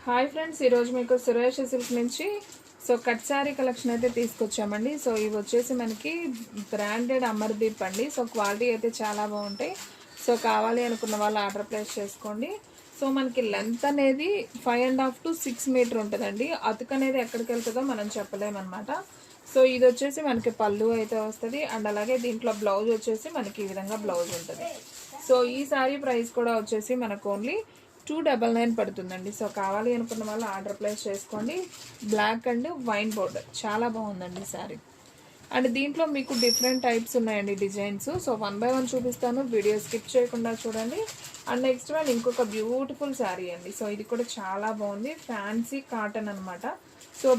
Hi friends, ఈరోజు మీకు Suresh silk నుంచి కట్ శారీ కలెక్షన్ అయితే తీసుకొచ్చామండి. ఇవి వచ్చేసి మనకి బ్రాండెడ్ అమర్దీప్ అండి. క్వాలిటీ అయితే చాలా బాగుంటాయి. కావాలి అనుకున్న వాళ్ళు ఆర్డర్ ప్లేస్ చేసుకోండి. మనకి లెంత్ అనేది 5.5 to 6 మీటర్ ఉంటుందండి. అతుకు అనేది ఎక్కడికి వెళ్తుందో మనం చెప్పలేమన్నమాట. ఇది వచ్చేసి మనకి పళ్ళు అయితే వస్తుంది. అండ్ అలాగే దీంట్లో బ్లౌజ్ వచ్చేసి మనకి ఈ విధంగా బ్లౌజ్ ఉంటుంది. ఈ శారీ ప్రైస్ కూడా వచ్చేసి మనకు ఓన్లీ 299 పడుతుందండి. కావాలి అనుకున్న వాళ్ళు ఆర్డర్ ప్లేస్ చేసుకోండి. బ్లాక్ అండ్ వైన్ బోర్డర్ చాలా బాగుందండి శారీ. అండ్ దీంట్లో మీకు డిఫరెంట్ టైప్స్ ఉన్నాయండి డిజైన్స్. 1 by 1 చూపిస్తాను, వీడియో స్కిప్ చేయకుండా చూడండి. అండ్ నెక్స్ట్ వన్ ఇంకొక బ్యూటిఫుల్ శారీ అండి. ఇది కూడా చాలా బాగుంది, ఫ్యాన్సీ కాటన్ అనమాట.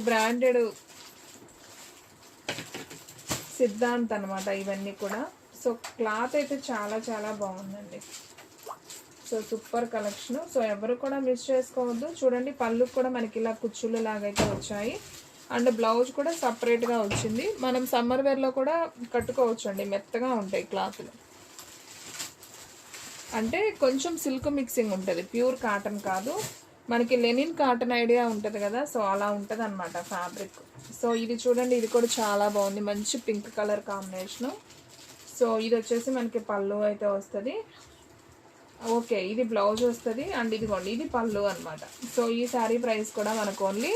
బ్రాండెడ్ సిద్ధాంత్ అనమాట ఇవన్నీ కూడా. క్లాత్ అయితే చాలా చాలా బాగుందండి. Super collection. ఎవరు కూడా మిస్ చేసుకోవద్దు. చూడండి, పళ్ళు కూడా మనకి ఇలా కుచ్చులు లాగైతే వచ్చాయి. అండ్ బ్లౌజ్ కూడా సపరేట్గా వచ్చింది. మనం సమ్మర్ వేర్లో కూడా కట్టుకోవచ్చు అండి, మెత్తగా ఉంటాయి క్లాత్లు. అంటే కొంచెం సిల్క్ మిక్సింగ్ ఉంటుంది, ప్యూర్ కాటన్ కాదు. మనకి లెనిన్ కాటన్ ఐడియా ఉంటుంది కదా, అలా ఉంటుంది అనమాట ఫ్యాబ్రిక్. ఇది చూడండి, ఇది కూడా చాలా బాగుంది, మంచి పింక్ కలర్ కాంబినేషను. ఇది వచ్చేసి మనకి పళ్ళు అయితే వస్తుంది. ఓకే, ఇది బ్లౌజ్ వస్తుంది. అండ్ ఇదిగోండి, ఇది పళ్ళు అనమాట. ఈ శారీ ప్రైస్ కూడా మనకు ఓన్లీ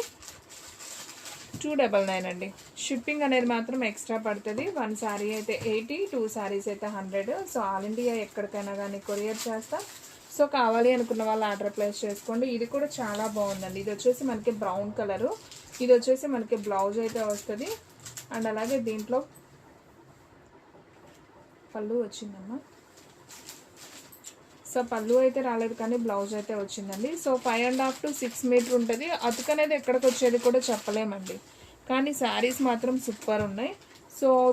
299 అండి. షిప్పింగ్ అనేది మాత్రం ఎక్స్ట్రా పడుతుంది. 1 శారీ అయితే 80, 2 శారీస్ అయితే 100. ఆల్ ఇండియా ఎక్కడికైనా కానీ కొరియర్ చేస్తాం. కావాలి అనుకున్న వాళ్ళు ఆర్డర్ ప్లేస్ చేసుకోండి. ఇది కూడా చాలా బాగుందండి. ఇది వచ్చేసి మనకి బ్రౌన్ కలరు. ఇది వచ్చేసి మనకి బ్లౌజ్ అయితే వస్తుంది. అండ్ అలాగే దీంట్లో పళ్ళు వచ్చిందమ్మా. పళ్ళు అయితే రాలేదు కానీ బ్లౌజ్ అయితే వచ్చిందండి. 5.5 to 6 మీటర్ ఉంటుంది. అతుకు అనేది ఎక్కడికి వచ్చేది కూడా చెప్పలేమండి, కానీ శారీస్ మాత్రం సూపర్ ఉన్నాయి.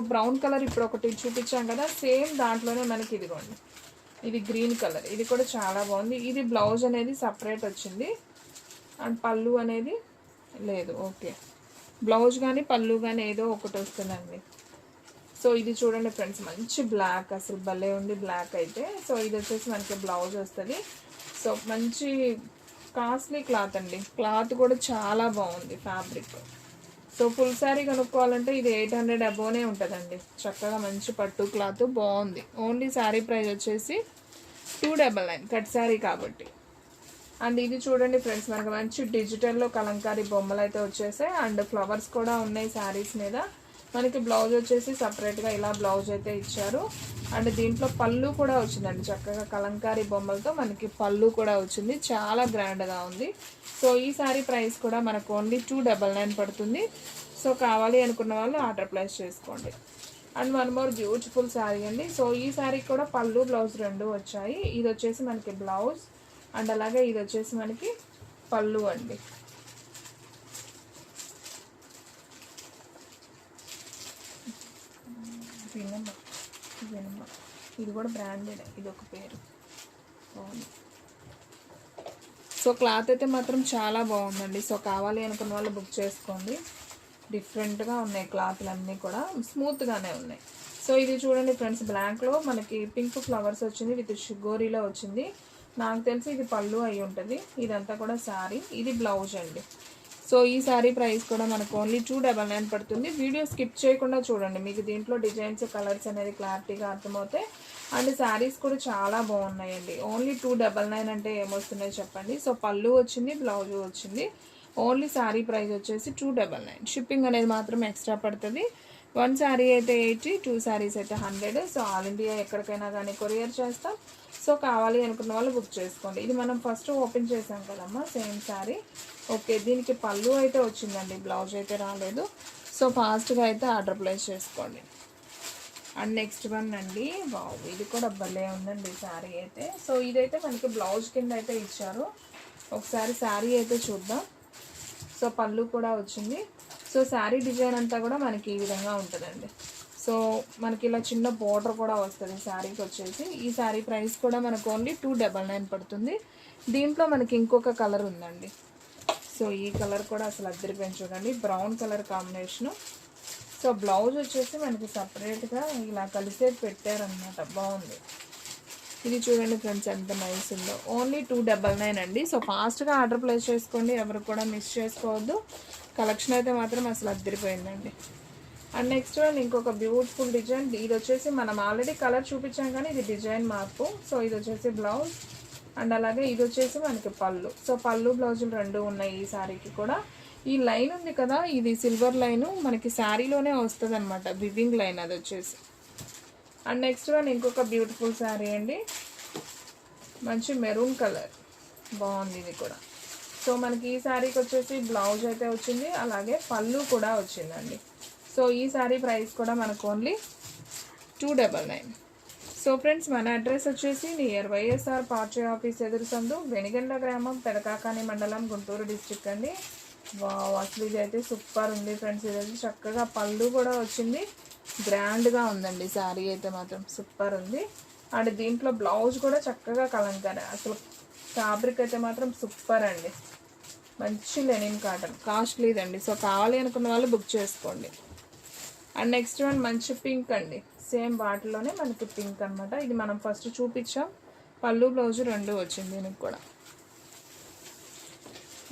బ్రౌన్ కలర్ ఇప్పుడు ఒకటి చూపించాం కదా, సేమ్ దాంట్లోనే మనకి ఇదిగోండి, ఇది గ్రీన్ కలర్. ఇది కూడా చాలా బాగుంది. ఇది బ్లౌజ్ అనేది సపరేట్ వచ్చింది. అండ్ పళ్ళు అనేది లేదు. ఓకే, బ్లౌజ్ కానీ పళ్ళు కానీ ఏదో ఒకటి వస్తుందండి. ఇది చూడండి ఫ్రెండ్స్, మంచి బ్లాక్, అసలు భలే ఉంది బ్లాక్ అయితే. ఇది వచ్చేసి మనకి బ్లౌజ్ వస్తుంది. మంచి కాస్ట్లీ క్లాత్ అండి. క్లాత్ కూడా చాలా బాగుంది ఫ్యాబ్రిక్. ఫుల్ శారీ కనుక్కోవాలంటే ఇది 800 అబోనే ఉంటుందండి. చక్కగా మంచి పట్టు క్లాత్ బాగుంది. ఓన్లీ శారీ ప్రైస్ వచ్చేసి 299, కట్ శారీ కాబట్టి. అండ్ ఇది చూడండి ఫ్రెండ్స్, మనకి మంచి డిజిటల్లో కలంకారీ బొమ్మలు అయితే వచ్చేసాయి. అండ్ ఫ్లవర్స్ కూడా ఉన్నాయి శారీస్ మీద. మనకి బ్లౌజ్ వచ్చేసి సపరేట్గా ఇలా బ్లౌజ్ అయితే ఇచ్చారు. అండ్ దీంట్లో పళ్ళు కూడా వచ్చిందండి, చక్కగా కలంకారీ బొమ్మలతో మనకి పళ్ళు కూడా వచ్చింది. చాలా గ్రాండ్గా ఉంది. ఈ శారీ ప్రైస్ కూడా మనకు ఓన్లీ 299 పడుతుంది. కావాలి అనుకున్న వాళ్ళు ఆర్డర్ ప్లేస్ చేసుకోండి. అండ్ 1 more బ్యూటిఫుల్ శారీ అండి. ఈ శారీ కూడా పళ్ళు బ్లౌజ్ రెండు వచ్చాయి. ఇది వచ్చేసి మనకి బ్లౌజ్. అండ్ అలాగే ఇది వచ్చేసి మనకి పళ్ళు అండి. ఇది కూడా బ్రాండెడ్, ఇది ఒక పేరు బాగుంది. క్లాత్ అయితే మాత్రం చాలా బాగుందండి. కావాలి అనుకున్న వాళ్ళు బుక్ చేసుకోండి. డిఫరెంట్గా ఉన్నాయి క్లాత్లు అన్నీ కూడా, స్మూత్గానే ఉన్నాయి. ఇది చూడండి ఫ్రెండ్స్, బ్లాక్లో మనకి పింక్ ఫ్లవర్స్ వచ్చింది, విత్ షుగోరీలో వచ్చింది. నాకు తెలిసి ఇది పళ్ళు అయి ఉంటుంది. ఇదంతా కూడా శారీ, ఇది బ్లౌజ్ అండి. ఈ శారీ ప్రైస్ కూడా మనకు ఓన్లీ 299 పడుతుంది. వీడియో స్కిప్ చేయకుండా చూడండి, మీకు దీంట్లో డిజైన్స్, కలర్స్ అనేది క్లారిటీగా అర్థమవుతాయి. అండ్ శారీస్ కూడా చాలా బాగున్నాయండి. ఓన్లీ 299 అంటే ఏమొస్తున్నాయి చెప్పండి. పళ్ళు వచ్చింది, బ్లౌజ్ వచ్చింది. ఓన్లీ శారీ ప్రైస్ వచ్చేసి 299. షిప్పింగ్ అనేది మాత్రం ఎక్స్ట్రా పడుతుంది. 1 శారీ అయితే 80, 2 శారీస్ అయితే 100. ఆల్ ఇండియా ఎక్కడికైనా కానీ కొరియర్ చేస్తాం. కావాలి అనుకున్న వాళ్ళు బుక్ చేసుకోండి. ఇది మనం ఫస్ట్ ఓపెన్ చేసాం కదమ్మా, సేమ్ శారీ. ఓకే, దీనికి పళ్ళు అయితే వచ్చిందండి, బ్లౌజ్ అయితే రాలేదు. ఫాస్ట్గా అయితే ఆర్డర్ ప్లేస్ చేసుకోండి. అండ్ నెక్స్ట్ వన్ అండి, వావ్, ఇది కూడా భలే ఉందండి శారీ అయితే. ఇదైతే మనకి బ్లౌజ్ కింద అయితే ఇచ్చారు. ఒకసారి శారీ అయితే చూద్దాం. పళ్ళు కూడా వచ్చింది. శారీ డిజైన్ అంతా కూడా మనకి ఈ విధంగా ఉంటుందండి. మనకి ఇలా చిన్న బోర్డర్ కూడా వస్తుంది శారీకి వచ్చేసి. ఈ శారీ ప్రైస్ కూడా మనకు ఓన్లీ 299 పడుతుంది. దీంట్లో మనకి ఇంకొక కలర్ ఉందండి. ఈ కలర్ కూడా అసలు అద్దరిపోయింది చూడండి, బ్రౌన్ కలర్ కాంబినేషను. బ్లౌజ్ వచ్చేసి మనకి సపరేట్గా ఇలా కలిసే పెట్టారనమాట, బాగుంది. ఇది చూడండి ఫ్రెండ్స్ ఎంత నైస్ ఉందో. ఓన్లీ 299 అండి. సో ఫాస్ట్గా ఆర్డర్ ప్లేస్ చేసుకోండి, ఎవరు కూడా మిస్ చేసుకోవద్దు. కలెక్షన్ అయితే మాత్రం అసలు అద్దరిపోయిందండి. అండ్ నెక్స్ట్ వన్ ఇంకొక బ్యూటిఫుల్ డిజైన్. ఇది వచ్చేసి మనం ఆల్రెడీ కలర్ చూపించాం కానీ ఇది డిజైన్ మార్పు. సో ఇది వచ్చేసి బ్లౌజ్ అండ్ అలాగే ఇది వచ్చేసి మనకి పళ్ళు. సో పళ్ళు బ్లౌజులు రెండు ఉన్నాయి ఈ శారీకి కూడా. ఈ లైన్ ఉంది కదా, ఇది సిల్వర్ లైను మనకి శారీలోనే వస్తుంది అనమాట, వివింగ్ లైన్ అది వచ్చేసి. అండ్ నెక్స్ట్ వన్ ఇంకొక బ్యూటిఫుల్ శారీ అండి, మంచి మెరూన్ కలర్, బాగుంది ఇది కూడా. సో మనకి ఈ శారీకి వచ్చేసి బ్లౌజ్ అయితే వచ్చింది, అలాగే పళ్ళు కూడా వచ్చిందండి. సో ఈ శారీ ప్రైస్ కూడా మనకు ఓన్లీ 299. సో ఫ్రెండ్స్ మన అడ్రస్ వచ్చేసి నియర్ వైఎస్ఆర్ పార్టీ ఆఫీస్ ఎదురు సందు, వెనిగండ్ల గ్రామం, పెదకాకాని మండలం, గుంటూరు డిస్ట్రిక్ట్ అండి. వావ్, అసలు ఇది అయితే సూపర్ ఉంది ఫ్రెండ్స్. ఇది అయితే చక్కగా పళ్ళు కూడా వచ్చింది, గ్రాండ్గా ఉందండి శారీ అయితే మాత్రం సూపర్ ఉంది. అండ్ దీంట్లో బ్లౌజ్ కూడా చక్కగా కలంకారీ, అసలు ఫ్యాబ్రిక్ అయితే మాత్రం సూపర్ అండి. మంచి లెనిన్ కాటన్, కాస్ట్లీదండి. సో కావాలి అనుకున్న వాళ్ళు బుక్ చేసుకోండి. అండ్ నెక్స్ట్ వన్ మంచి పింక్ అండి, సేమ్ వాటిలోనే మనకి పింక్ అనమాట. ఇది మనం ఫస్ట్ చూపించాం, పళ్ళు బ్లౌజ్ రెండు వచ్చింది దీనికి కూడా.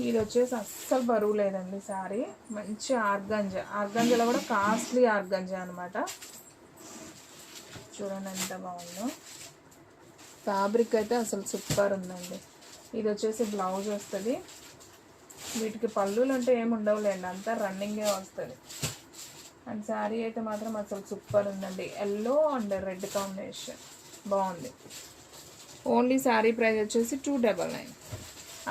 ఇది వచ్చేసి అస్సలు బరువు లేదండి శారీ, మంచి ఆర్గంజా, ఆర్గంజాలో కూడా కాస్ట్లీ ఆర్గంజా అనమాట. చూడండి ఎంత బాగుందో, ఫ్యాబ్రిక్ అయితే అసలు సూపర్ ఉందండి. ఇది వచ్చేసి బ్లౌజ్ వస్తుంది, వీటికి పళ్ళులు అంటే ఏమి ఉండవులేండి, అంతా రన్నింగే వస్తుంది. అండ్ శారీ అయితే మాత్రం అసలు సూపర్ ఉందండి, ఎల్లో అండ్ రెడ్ కాంబినేషన్ బాగుంది. ఓన్లీ శారీ ప్రైస్ వచ్చేసి 299.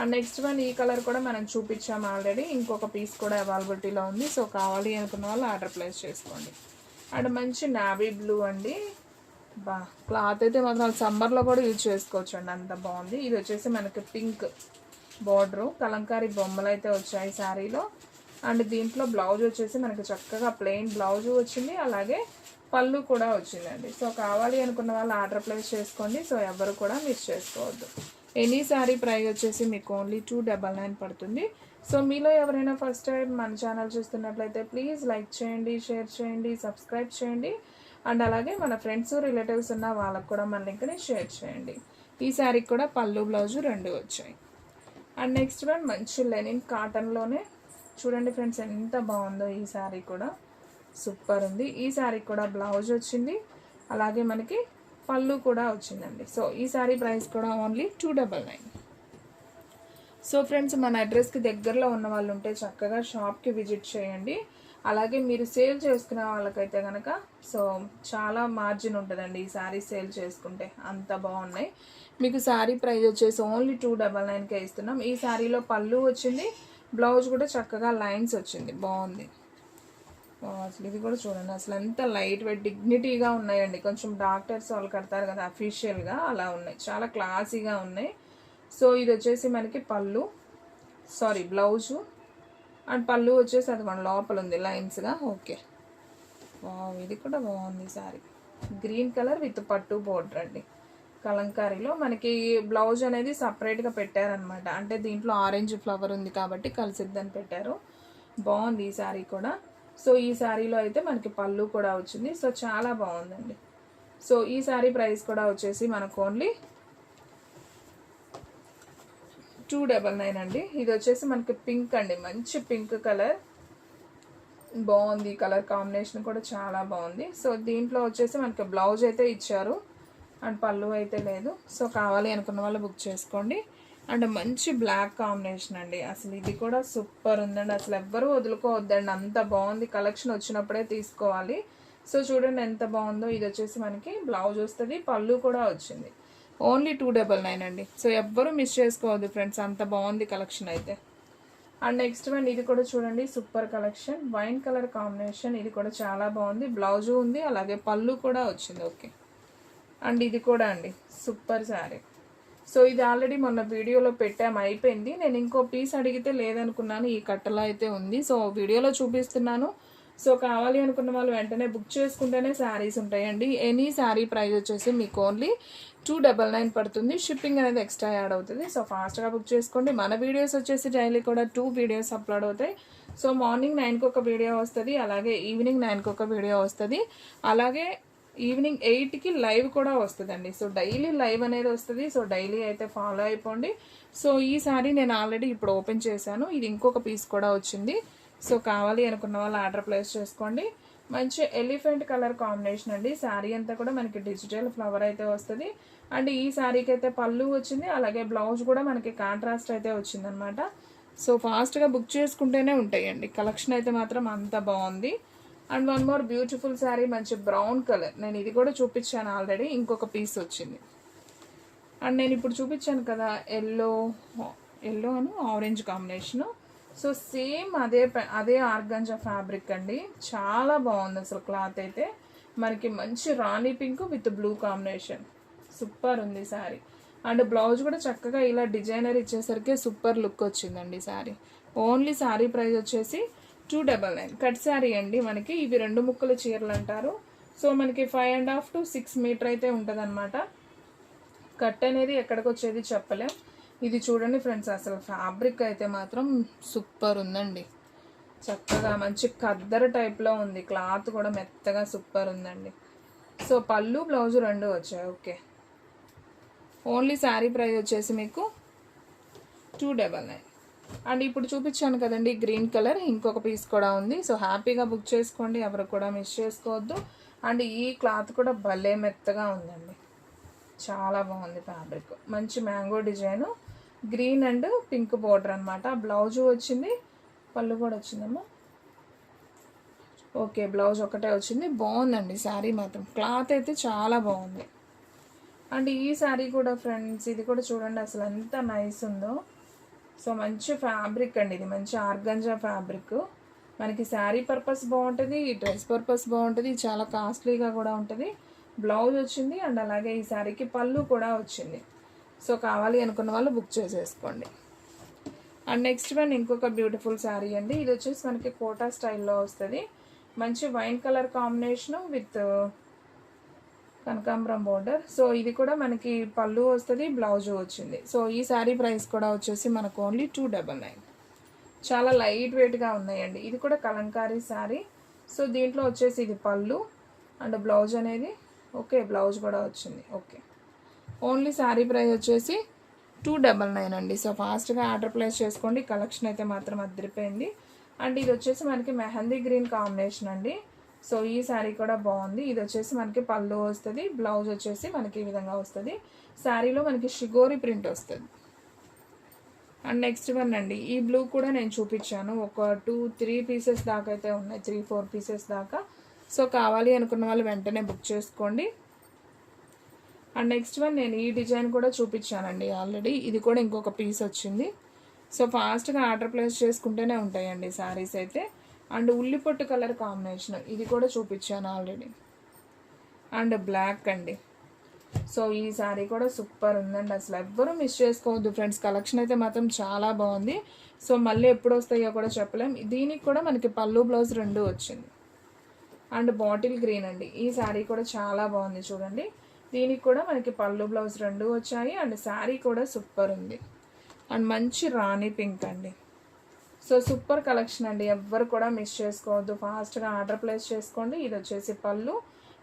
అండ్ నెక్స్ట్ వన్ ఈ కలర్ కూడా మనం చూపించాము ఆల్రెడీ, ఇంకొక పీస్ కూడా అవైలబిలిటీలో ఉంది. సో కావాలి అనుకున్న వాళ్ళు ఆర్డర్ ప్లేస్ చేసుకోండి. అండ్ మంచి నావీ బ్లూ అండి, బా క్లాత్ అయితే మాత్రం సమ్మర్లో కూడా యూజ్ చేసుకోవచ్చు అండి, అంత బాగుంది. ఇది వచ్చేసి మనకి పింక్ బార్డరు, కలంకారీ బొమ్మలు అయితే వచ్చాయి శారీలో. అండ్ దీంట్లో బ్లౌజ్ వచ్చేసి మనకి చక్కగా ప్లెయిన్ బ్లౌజ్ వచ్చింది, అలాగే పళ్ళు కూడా వచ్చిందండి. సో కావాలి అనుకున్న వాళ్ళు ఆర్డర్ ప్లేస్ చేసుకోండి. సో ఎవరు కూడా మిస్ చేసుకోవద్దు. ఎనీ శారీ ప్రైస్ వచ్చేసి మీకు ఓన్లీ 299 పడుతుంది. సో మీలో ఎవరైనా ఫస్ట్ టైం మన ఛానల్ చూస్తున్నట్లయితే ప్లీజ్ లైక్ చేయండి, షేర్ చేయండి, సబ్స్క్రైబ్ చేయండి. అండ్ అలాగే మన ఫ్రెండ్స్ రిలేటివ్స్ ఉన్న వాళ్ళకు కూడా మన లింక్ని షేర్ చేయండి. ఈ శారీకి కూడా పళ్ళు బ్లౌజు రెండు వచ్చాయి. అండ్ నెక్స్ట్ వన్ మంచి లెనిన్ కాటన్లోనే చూడండి ఫ్రెండ్స్ ఎంత బాగుందో, ఈ శారీ కూడా సూపర్ ఉంది. ఈ శారీకి కూడా బ్లౌజ్ వచ్చింది, అలాగే మనకి పళ్ళు కూడా వచ్చిందండి. సో ఈ శారీ ప్రైస్ కూడా ఓన్లీ 299. సో ఫ్రెండ్స్ మన అడ్రస్కి దగ్గరలో ఉన్న వాళ్ళు ఉంటే చక్కగా షాప్కి విజిట్ చేయండి. అలాగే మీరు సేల్ చేసుకునే వాళ్ళకైతే కనుక సో చాలా మార్జిన్ ఉంటుందండి ఈ శారీ సేల్ చేసుకుంటే, అంత బాగున్నాయి. మీకు శారీ ప్రైస్ వచ్చేసి ఓన్లీ 299కే ఇస్తున్నాం. ఈ శారీలో పళ్ళు వచ్చింది, బ్లౌజ్ కూడా చక్కగా లైన్స్ వచ్చింది, బాగుంది. అసలు ఇది కూడా చూడండి, అసలు ఎంత లైట్ వెయిట్ డిగ్నిటీగా ఉన్నాయండి. కొంచెం డాక్టర్స్ వాళ్ళు కడతారు కదా అఫీషియల్గా, అలా ఉన్నాయి, చాలా క్లాసీగా ఉన్నాయి. సో ఇది వచ్చేసి మనకి పళ్ళు, సారీ బ్లౌజు, అండ్ పళ్ళు వచ్చేసి అది మన లోపల ఉంది లైన్స్గా. ఓకే, ఇది కూడా బాగుంది శారీ, గ్రీన్ కలర్ విత్ పట్టు బోర్డర్ అండి. కలంకారీలో మనకి బ్లౌజ్ అనేది సపరేట్గా పెట్టారనమాట, అంటే దీంట్లో ఆరెంజ్ ఫ్లవర్ ఉంది కాబట్టి కలిసిద్దని పెట్టారు. బాగుంది ఈ శారీ కూడా. సో ఈ శారీలో అయితే మనకి పళ్ళు కూడా వచ్చింది. సో చాలా బాగుందండి. సో ఈ శారీ ప్రైస్ కూడా వచ్చేసి మనకు ఓన్లీ 299 అండి. ఇది వచ్చేసి మనకి పింక్ అండి, మంచి పింక్ కలర్, బాగుంది. కలర్ కాంబినేషన్ కూడా చాలా బాగుంది. సో దీంట్లో వచ్చేసి మనకి బ్లౌజ్ అయితే ఇచ్చారు అండ్ పళ్ళు అయితే లేదు. సో కావాలి అనుకున్న వాళ్ళు బుక్ చేసుకోండి. అండ్ మంచి బ్లాక్ కాంబినేషన్ అండి, అసలు ఇది కూడా సూపర్ ఉందండి, అసలు ఎవ్వరూ వదులుకోవద్దండి, అంత బాగుంది. కలెక్షన్ వచ్చినప్పుడే తీసుకోవాలి. సో చూడండి ఎంత బాగుందో. ఇది వచ్చేసి మనకి బ్లౌజ్ వస్తుంది, పళ్ళు కూడా వచ్చింది. ఓన్లీ 299 అండి. సో ఎవ్వరూ మిస్ చేసుకోవద్దు ఫ్రెండ్స్, అంత బాగుంది కలెక్షన్ అయితే. అండ్ నెక్స్ట్ వన్ ఇది కూడా చూడండి super collection, wine colour combination, ఇది కూడా చాలా బాగుంది. బ్లౌజు ఉంది, అలాగే పళ్ళు కూడా వచ్చింది. ఓకే, అండ్ ఇది కూడా అండి సూపర్ శారీ. సో ఇది ఆల్రెడీ మొన్న వీడియోలో పెట్టాము, అయిపోయింది. నేను ఇంకో పీస్ అడిగితే లేదనుకున్నాను, ఈ కట్టలో అయితే ఉంది. సో వీడియోలో చూపిస్తున్నాను. సో కావాలి అనుకున్న వాళ్ళు వెంటనే బుక్ చేసుకుంటేనే శారీస్ ఉంటాయండి. ఎనీ శారీ ప్రైస్ వచ్చేసి మీకు ఓన్లీ 299 పడుతుంది. షిప్పింగ్ అనేది ఎక్స్ట్రా యాడ్ అవుతుంది. సో ఫాస్ట్గా బుక్ చేసుకోండి. మన వీడియోస్ వచ్చేసి డైలీ కూడా 2 వీడియోస్ అప్లోడ్ అవుతాయి. సో మార్నింగ్ 9కి ఒక వీడియో వస్తుంది, అలాగే ఈవినింగ్ 9కి ఒక వీడియో వస్తుంది. అలాగే ఈవినింగ్ 8కి లైవ్ కూడా వస్తుందండి. సో డైలీ లైవ్ అనేది వస్తుంది. సో డైలీ అయితే ఫాలో అయిపోండి. సో ఈ సారీ నేను ఆల్రెడీ ఇప్పుడు ఓపెన్ చేశాను. ఇది ఇంకొక పీస్ కూడా వచ్చింది. సో కావాలి అనుకున్న వాళ్ళు ఆర్డర్ ప్లేస్ చేసుకోండి. మంచి ఎలిఫెంట్ కలర్ కాంబినేషన్ అండి. శారీ అంతా కూడా మనకి డిజిటల్ ఫ్లవర్ అయితే వస్తుంది. అండ్ ఈ శారీకి అయితే పళ్ళు వచ్చింది, అలాగే బ్లౌజ్ కూడా మనకి కాంట్రాస్ట్ అయితే వచ్చిందనమాట. సో ఫాస్ట్గా బుక్ చేసుకుంటేనే ఉంటాయండి. కలెక్షన్ అయితే మాత్రం అంత బాగుంది. And one more beautiful sari, మంచి బ్రౌన్ కలర్. నేను ఇది కూడా చూపించాను ఆల్రెడీ, ఇంకొక పీస్ వచ్చింది. అండ్ నేను ఇప్పుడు చూపించాను కదా ఎల్లో అని ఆరెంజ్ కాంబినేషను. సో సేమ్ అదే ఆర్గంజా ఫ్యాబ్రిక్ అండి. చాలా బాగుంది అసలు క్లాత్ అయితే. మనకి మంచి rani pink with blue combination, super ఉంది శారీ. అండ్ బ్లౌజ్ కూడా చక్కగా ఇలా డిజైనర్ ఇచ్చేసరికి సూపర్ లుక్ వచ్చిందండి శారీ. ఓన్లీ శారీ ప్రైస్ వచ్చేసి 299. కట్ శారీ అండి. మనకి ఇవి 2 ముక్కల చీరలు అంటారు. సో మనకి 5.5 to 6 మీటర్ అయితే ఉంటుంది అనమాట. కట్ అనేది ఎక్కడికి వచ్చేది చెప్పలేం. ఇది చూడండి ఫ్రెండ్స్, అసలు ఫ్యాబ్రిక్ అయితే మాత్రం సూపర్ ఉందండి. చక్కగా మంచి ఖద్దరు టైప్లో ఉంది. క్లాత్ కూడా మెత్తగా సూపర్ ఉందండి. సో పళ్ళు బ్లౌజు 2 వచ్చాయి. ఓకే, ఓన్లీ శారీ ప్రైస్ వచ్చేసి మీకు 299. అండ్ ఇప్పుడు చూపించాను కదండి గ్రీన్ కలర్, ఇంకొక పీస్ కూడా ఉంది. సో హ్యాపీగా బుక్ చేసుకోండి, ఎవరు కూడా మిస్ చేసుకోవద్దు. అండ్ ఈ క్లాత్ కూడా భలే మెత్తగా ఉందండి, చాలా బాగుంది ఫ్యాబ్రిక్. మంచి mango design, green and pink border అనమాట. బ్లౌజ్ వచ్చింది, పళ్ళు కూడా వచ్చిందమ్మా. ఓకే, బ్లౌజ్ ఒకటే వచ్చింది. బాగుందండి శారీ మాత్రం, క్లాత్ అయితే చాలా బాగుంది. అండ్ ఈ శారీ కూడా ఫ్రెండ్స్, ఇది కూడా చూడండి అసలు ఎంత నైస్ ఉందో. సో మంచి ఫ్యాబ్రిక్ అండి, ఇది మంచి ఆర్గంజా ఫ్యాబ్రిక్. మనకి శారీ పర్పస్ బాగుంటుంది, డ్రెస్ పర్పస్ బాగుంటుంది, చాలా కాస్ట్లీగా కూడా ఉంటుంది. బ్లౌజ్ వచ్చింది అండ్ అలాగే ఈ శారీకి పళ్ళు కూడా వచ్చింది. సో కావాలి అనుకున్న వాళ్ళు బుక్ చేసేసుకోండి. అండ్ నెక్స్ట్ వన్ ఇంకొక బ్యూటిఫుల్ శారీ అండి. ఇది వచ్చేసి మనకి కోటా స్టైల్లో వస్తుంది. మంచి వైన్ కలర్ కాంబినేషను విత్ కనకాంబరం బోర్డర్. సో ఇది కూడా మనకి పళ్ళు వస్తుంది, బ్లౌజ్ వచ్చింది. సో ఈ శారీ ప్రైస్ కూడా వచ్చేసి మనకు ఓన్లీ 299. చాలా లైట్ వెయిట్గా ఉన్నాయండి. ఇది కూడా కలంకారీ శారీ. సో దీంట్లో వచ్చేసి ఇది పళ్ళు అండ్ బ్లౌజ్ అనేది ఓకే, బ్లౌజ్ కూడా వచ్చింది. ఓకే, ఓన్లీ శారీ ప్రైస్ వచ్చేసి 299 అండి. సో ఫాస్ట్గా ఆర్డర్ ప్లేస్ చేసుకోండి. కలెక్షన్ అయితే మాత్రం అదిరిపోయింది. అండ్ ఇది వచ్చేసి మనకి మెహందీ గ్రీన్ కాంబినేషన్ అండి. సో ఈ శారీ కూడా బాగుంది. ఇది వచ్చేసి మనకి పళ్ళు వస్తుంది, బ్లౌజ్ వచ్చేసి మనకి ఈ విధంగా వస్తుంది. శారీలో మనకి షిగోరి ప్రింట్ వస్తుంది. అండ్ నెక్స్ట్ వన్ అండి, ఈ బ్లూ కూడా నేను చూపించాను. ఒక 2-3 పీసెస్ దాకా అయితే ఉన్నాయి, 3-4 పీసెస్ దాకా. సో కావాలి అనుకున్న వాళ్ళు వెంటనే బుక్ చేసుకోండి. అండ్ నెక్స్ట్ వన్ నేను ఈ డిజైన్ కూడా చూపించానండి ఆల్రెడీ, ఇది కూడా ఇంకొక పీస్ వచ్చింది. సో ఫాస్ట్గా ఆర్డర్ ప్లేస్ చేసుకుంటూనే ఉంటాయండి శారీస్ అయితే. అండ్ ఉల్లిపొట్టు కలర్ కాంబినేషన్, ఇది కూడా చూపించాను ఆల్రెడీ. అండ్ బ్లాక్ అండి. సో ఈ శారీ కూడా సూపర్ ఉందండి, అసలు ఎవ్వరూ మిస్ చేసుకోవద్దు ఫ్రెండ్స్. కలెక్షన్ అయితే మాత్రం చాలా బాగుంది. సో మళ్ళీ ఎప్పుడు వస్తాయో కూడా చెప్పలేం. దీనికి కూడా మనకి పళ్ళు బ్లౌజ్ 2 వచ్చింది. అండ్ బాటిల్ గ్రీన్ అండి, ఈ శారీ కూడా చాలా బాగుంది చూడండి. దీనికి కూడా మనకి పళ్ళు బ్లౌజ్ 2 వచ్చాయి. అండ్ శారీ కూడా సూపర్ ఉంది. అండ్ మంచి రాణి పింక్ అండి. సో సూపర్ కలెక్షన్ అండి, ఎవ్వరు కూడా మిస్ చేసుకోవద్దు. ఫాస్ట్గా ఆర్డర్ ప్లేస్ చేసుకోండి. ఇది వచ్చేసి పళ్ళు,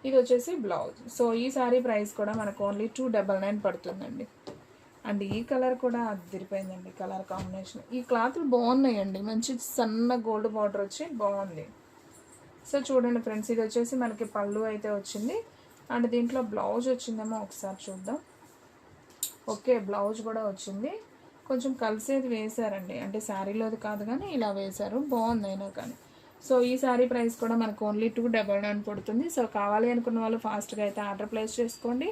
ఇది వచ్చేసి బ్లౌజ్. సో ఈ శారీ ప్రైస్ కూడా మనకు ఓన్లీ 299 పడుతుందండి. అండ్ ఈ కలర్ కూడా అదిరిపోయిందండి, కలర్ కాంబినేషన్. ఈ క్లాత్లు బాగున్నాయండి, మంచి సన్న గోల్డ్ బార్డర్ వచ్చి బాగుంది. సో చూడండి ఫ్రెండ్స్, ఇది వచ్చేసి మనకి పళ్ళు అయితే వచ్చింది. అండ్ దీంట్లో బ్లౌజ్ వచ్చిందేమో ఒకసారి చూద్దాం. ఓకే, బ్లౌజ్ కూడా వచ్చింది. కొంచెం కలిసేది వేశారండి, అంటే శారీలోది కాదు కానీ ఇలా వేశారు, బాగుంది అయినా కానీ. సో ఈ శారీ ప్రైస్ కూడా మనకు ఓన్లీ 299 పడుతుంది. సో కావాలి అనుకున్న వాళ్ళు ఫాస్ట్గా అయితే ఆర్డర్ ప్లేస్ చేసుకోండి.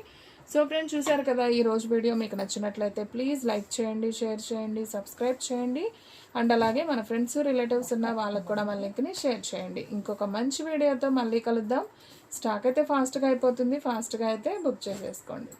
సో ఫ్రెండ్స్ చూసారు కదా, ఈ రోజు వీడియో మీకు నచ్చినట్లయితే ప్లీజ్ లైక్ చేయండి, షేర్ చేయండి, సబ్స్క్రైబ్ చేయండి. అండ్ అలాగే మన ఫ్రెండ్స్ రిలేటివ్స్ ఉన్న వాళ్ళకు కూడా మన లింక్ని షేర్ చేయండి. ఇంకొక మంచి వీడియోతో మళ్ళీ కలుద్దాం. స్టాక్ అయితే ఫాస్ట్గా అయిపోతుంది, ఫాస్ట్గా అయితే బుక్ చేసేసుకోండి.